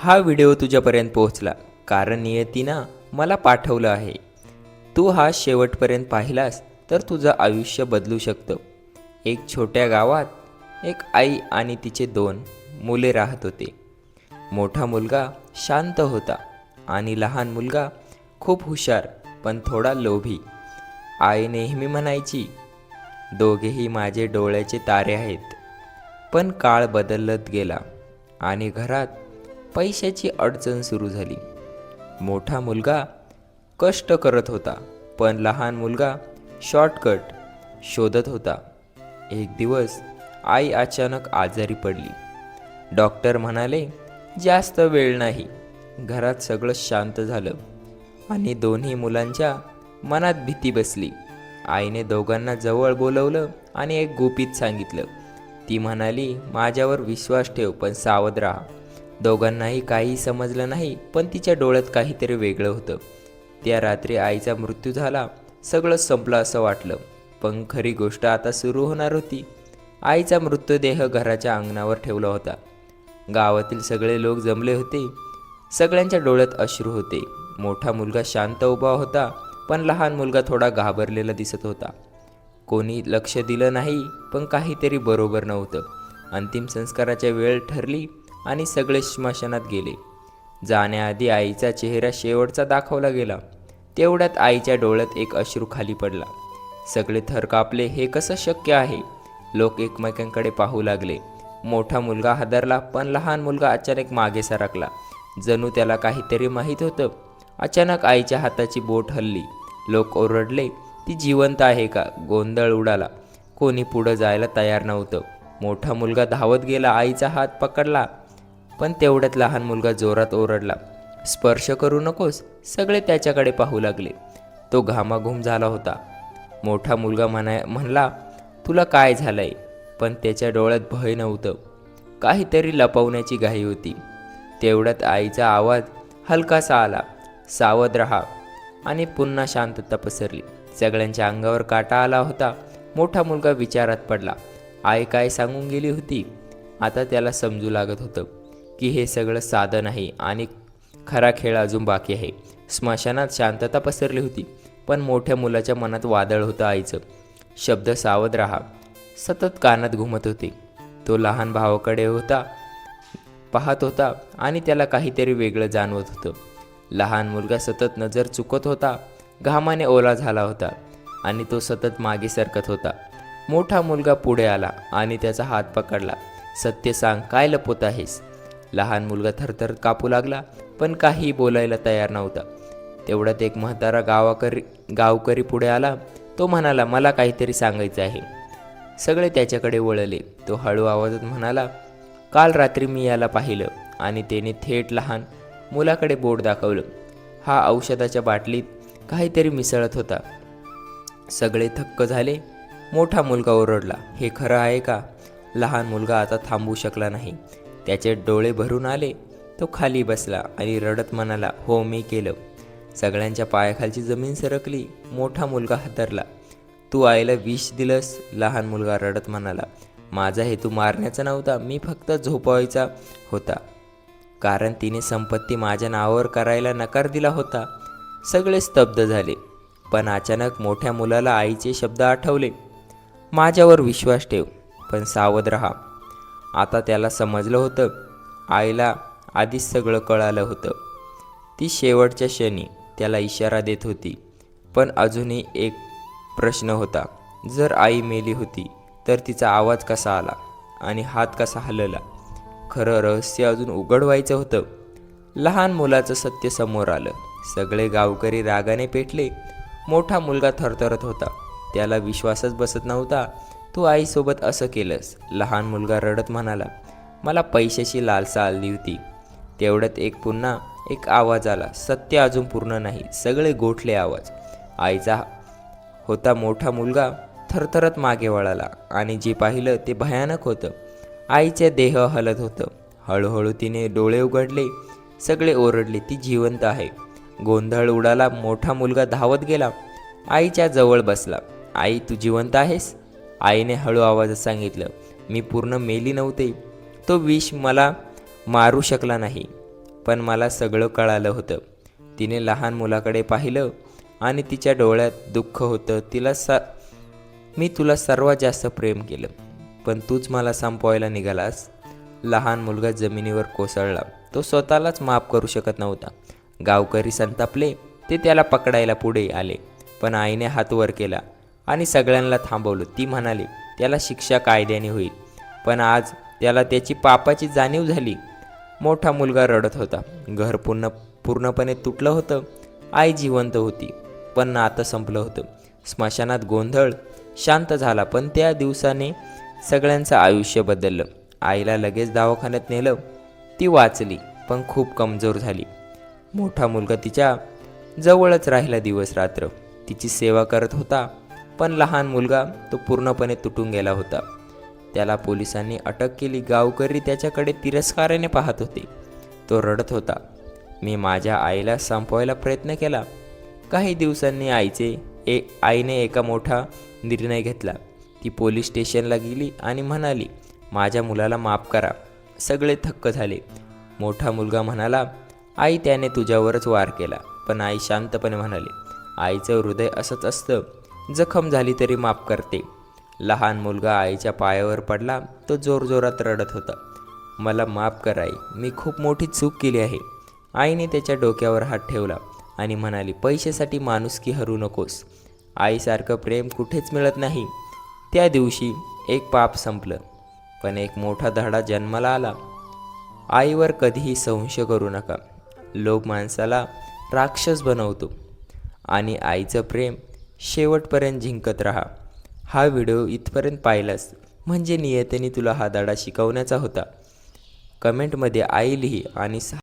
हा व्हिडिओ तुझ्यापर्यंत पोहोचला कारण नियतीनं मला पाठवलं आहे. तू हा शेवटपर्यंत पाहिलास तर तुझं आयुष्य बदलू शकतं. एक छोट्या गावात एक आई आणि तिचे 2 मुले राहत होते. मोठा मुलगा शांत होता आणि लहान मुलगा खूप हुशार पण थोडा लोभी. आई नेहमी म्हणायची, दोघेही माझे डोळ्याचे तारे आहेत. पण काळ बदलत गेला आणि घरात पैशाची अडचण सुरू झाली. मोठा मुलगा कष्ट करत होता पण लहान मुलगा शॉर्टकट शोधत होता. एक दिवस आई अचानक आजारी पडली. डॉक्टर म्हणाले जास्त वेळ नाही. घरात सगळं शांत झालं आणि दोन्ही मुलांच्या मनात भीती बसली. आईने दोघांना जवळ बोलवलं आणि एक गुपित सांगितलं. ती म्हणाली, माझ्यावर विश्वास ठेव पण सावध राहा. दोघांनाही काही समजलं नाही पण तिच्या डोळ्यात काहीतरी वेगळं होतं. त्या रात्री आईचा मृत्यू झाला. सगळं संपलं असं वाटलं पण खरी गोष्ट आता सुरू होणार होती. आईचा मृतदेह घराच्या अंगणावर ठेवला होता. गावातील सगळे लोक जमले होते. सगळ्यांच्या डोळ्यात अश्रू होते. मोठा मुलगा शांत उभा होता पण लहान मुलगा थोडा घाबरलेला दिसत होता. कोणी लक्ष दिलं नाही पण काहीतरी बरोबर नव्हतं. अंतिम संस्काराच्या वेळ ठरली आणि सगळे स्मशानात गेले. जाण्याआधी आईचा चेहरा शेवटचा दाखवला गेला. तेवढ्यात आईच्या डोळ्यात एक अश्रू खाली पडला. सगळे थर कापले. हे कसं शक्य आहे? लोक एकमेकांकडे पाहू लागले. मोठा मुलगा हादरला पण लहान मुलगा अचानक मागे सरकला. जणू त्याला काहीतरी माहीत होतं. अचानक आईच्या हाताची बोट हलली. लोक ओरडले, ती जिवंत आहे का? गोंधळ उडाला. कोणी पुढं जायला तयार नव्हतं. मोठा मुलगा धावत गेला, आईचा हात पकडला पण तेवढ्यात लहान मुलगा जोरात ओरडला, स्पर्श करू नकोस. सगळे त्याच्याकडे पाहू लागले. तो घामाघूम झाला होता. मोठा मुलगा म्हणला, तुला काय झालंय? पण त्याच्या डोळ्यात भय नव्हतं. काहीतरी लपवण्याची घाई होती. तेवढ्यात आईचा आवाज हलकासा आला, सावध राहा. आणि पुन्हा शांतता पसरली. सगळ्यांच्या अंगावर काटा आला होता. मोठा मुलगा विचारात पडला. आई काय सांगून गेली होती? आता त्याला समजू लागत होतं की हे सगळं साधं नाही आणि खरा खेळ अजून बाकी आहे. स्मशानात शांतता पसरली होती पण मोठ्या मुलाच्या मनात वादळ होतं. आईचं शब्द सावध राहा सतत कानात घुमत होते. तो लहान भावाकडे पाहत होता आणि त्याला काहीतरी वेगळं जाणवत होतं. लहान मुलगा सतत नजर चुकत होता. घामाने ओला झाला होता आणि तो सतत मागे सरकत होता. मोठा मुलगा पुढे आला आणि त्याचा हात पकडला. सत्य सांग, काय लपवत आहेस? लहान मुलगा थरथर कापू लागला पण काही बोलायला तयार नव्हता. तेवढ्यात एक म्हातारा गावकरी पुढे आला. तो म्हणाला, मला काहीतरी सांगायचं आहे. सगळे त्याच्याकडे वळले. तो हळू आवाजात म्हणाला, काल रात्री मी याला पाहिलं. आणि त्याने थेट लहान मुलाकडे बोट दाखवलं. हा औषधाच्या बाटलीत काहीतरी मिसळत होता. सगळे थक्क झाले. मोठा मुलगा ओरडला, हे खरं आहे का? लहान मुलगा आता थांबू शकला नाही. त्याचे डोळे भरून आले. तो खाली बसला आणि रडत म्हणाला, हो मी केलं. सगळ्यांच्या पायाखालची जमीन सरकली. मोठा मुलगा हादरला, तू आईला विष दिलंस? लहान मुलगा रडत म्हणाला, माझा हेतू मारण्याचा नव्हता, मी फक्त झोपवायचा होता कारण तिने संपत्ती माझ्या नावावर करायला नकार दिला होता. सगळे स्तब्ध झाले पण अचानक मोठ्या मुलाला आईचे शब्द आठवले, माझ्यावर विश्वास ठेव पण सावध राहा. आता त्याला समजलं होतं, आईला आधीच सगळं कळालं होतं. ती शेवटच्या क्षणी त्याला इशारा देत होती. पण अजूनही एक प्रश्न होता, जर आई मेली होती तर तिचा आवाज कसा आला आणि हात कसा हलला? खरं रहस्य अजून उघड व्हायचं होतं. लहान मुलाचं सत्य समोर आलं. सगळे गावकरी रागाने पेटले. मोठा मुलगा थरथरत होता. त्याला विश्वासच बसत नव्हता. तू आईसोबत असं केलंस? लहान मुलगा रडत म्हणाला, मला पैशाची लालसा आली होती. तेवढ्यात पुन्हा एक आवाज आला, सत्य अजून पूर्ण नाही. सगळे गोठले. आवाज आईचा होता. मोठा मुलगा थरथरत मागे वळाला आणि जे पाहिलं ते भयानक होतं. आईचे देह हलत होतं. हळूहळू तिने डोळे उघडले. सगळे ओरडले, ती जिवंत आहे. गोंधळ उडाला. मोठा मुलगा धावत गेला. आईच्या जवळ बसला. आई, तू जिवंत आहेस? आईने हळू आवाजात सांगितलं, मी पूर्ण मेली नव्हते. तो विष मला मारू शकला नाही. पण मला सगळं कळालं होतं. तिने लहान मुलाकडे पाहिलं आणि तिच्या डोळ्यात दुःख होतं. मी तुला सर्वात जास्त प्रेम केलं, पण तूच मला संपवायला निघालास. लहान मुलगा जमिनीवर कोसळला. तो स्वतःलाच माफ करू शकत नव्हता. गावकरी संतापले. ते त्याला पकडायला पुढे आले, पण आईने हात वर केला आणि सगळ्यांना थांबवलं. ती म्हणाली, त्याला शिक्षा कायद्याने होईल, पण आज त्याला त्याची पापाची जाणीव झाली. मोठा मुलगा रडत होता. घर पूर्णपणे तुटलं होतं. आई जिवंत होती, पण नातं संपलं होतं. स्मशानात गोंधळ शांत झाला, पण त्या दिवसाने सगळ्यांचं आयुष्य बदललं. आईला लगेच दवाखान्यात नेलं. ती वाचली, पण खूप कमजोर झाली. मोठा मुलगा तिच्या जवळच राहिला दिवस रात्र. तिची सेवा करत होता, पण लहान मुलगा तो पूर्णपणे तुटून गेला होता. त्याला पोलिसांनी अटक केली. गावकरी त्याच्याकडे तिरस्काराने पाहत होते. तो रडत होता. मी माझ्या आईला संपवायला प्रयत्न केला. काही दिवसांनी आईने एका मोठा निर्णय घेतला. ती पोलीस स्टेशनला गेली आणि म्हणाली, माझ्या मुलाला माफ करा. सगळे थक्क झाले. मोठा मुलगा म्हणाला, आई, त्याने तुझ्यावरच वार केला. पण आई शांतपणे म्हणाली, आईचं हृदय असंच असतं, जखम झाली तरी माफ करते. लहान मुलगा आईच्या पायावर पडला. तो जोरजोरात रडत होता. मला माफ कर आई, मी खूप मोठी चूक केली आहे. आईने त्याच्या डोक्यावर हात ठेवला आणि म्हणाली, पैशासाठी माणुसकी हरू नकोस. आईसारखं प्रेम कुठेच मिळत नाही. त्या दिवशी एक पाप संपलं, पण एक मोठा धडा जन्माला आला. आईवर कधीही संशय करू नका. लोभ माणसाला राक्षस बनवतो आणि आईचं प्रेम शेवटपर्यंत जिंकत राहा. हा व्हिडिओ इथपर्यंत पाहिलास म्हणजे नियतीने तुला हा धडा शिकवण्याचा होता. कमेंटमध्ये आई लिही आणि